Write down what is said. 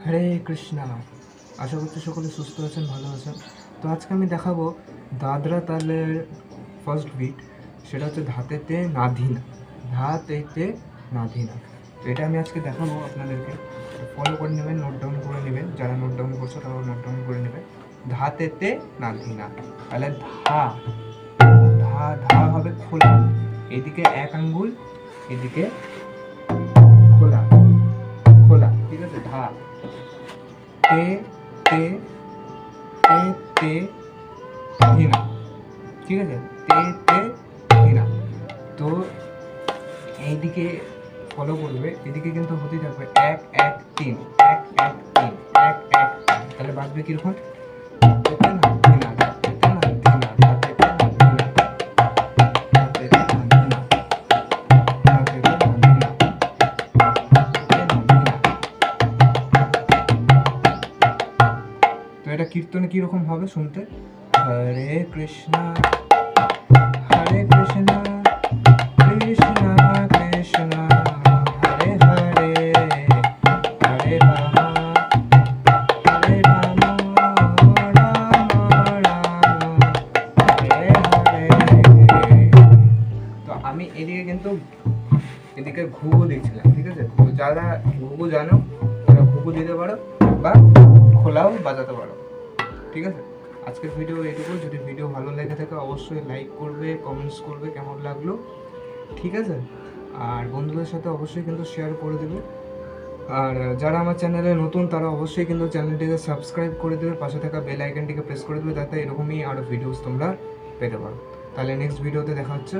হরে কৃষ্ণা। আশা করছি সকলে সুস্থ আছেন, ভালো আছেন। তো আজকে আমি দেখাবো দাদরা তালের ফার্স্ট বিট, সেটা হচ্ছে ধাতেতে নাধিনা। ধাতেতে নাধিনা, তো এটা আমি আজকে দেখাবো আপনাদেরকে। ফলো করে নেবেন, নোট ডাউন করে নেবেন, যারা নোট ডাউন করছো তারাও নোট ডাউন করে নেবেন। ধাতেতে নাধিনা, তাহলে ধা ধা ধা হবে খোলা, এদিকে এক আঙ্গুল, এদিকে খোলা খোলা, ঠিক আছে। ধা তে তে তে তে ধীনা, ঠিক আছে। তে তে ধীনা। তো এইদিকে ফলো করবে, এদিকে কিন্তু হতেই থাকবে এক এক তিন, এক এক তিন, এক এক তিন। তাহলে বাজবে কিরকম? তো এটা কীর্তনে কিরকম হবে শুনতে? হরে কৃষ্ণ হরে কৃষ্ণ কৃষ্ণ কৃষ্ণ হরে হরে হরে রাম হরে রাম রাম রাম হরে হরে। তো আমি এদিকে কিন্তু এদিকে ঘুঘু দিচ্ছিলাম, ঠিক আছে। যারা ঘুঘু জানো তারা ঘুঘু দিতে পারো বা খোলাও বাজাতে পারো, ঠিক আছে। আজকের ভিডিও এইটুকু। যদি ভিডিও ভালো লেগে থাকে অবশ্যই লাইক করবে, কমেন্টস করবে কেমন লাগলো, ঠিক আছে। আর বন্ধুদের সাথে অবশ্যই কিন্তু শেয়ার করে দেবে। আর যারা আমার চ্যানেলে নতুন তারা অবশ্যই কিন্তু চ্যানেলটিকে সাবস্ক্রাইব করে দেবে, পাশে থাকা বেল আইকনটিকে প্রেস করে দেবে, যাতে এরকমই আরও ভিডিওস তোমরা পেতে পারো। তাহলে নেক্সট ভিডিওতে দেখা হচ্ছে।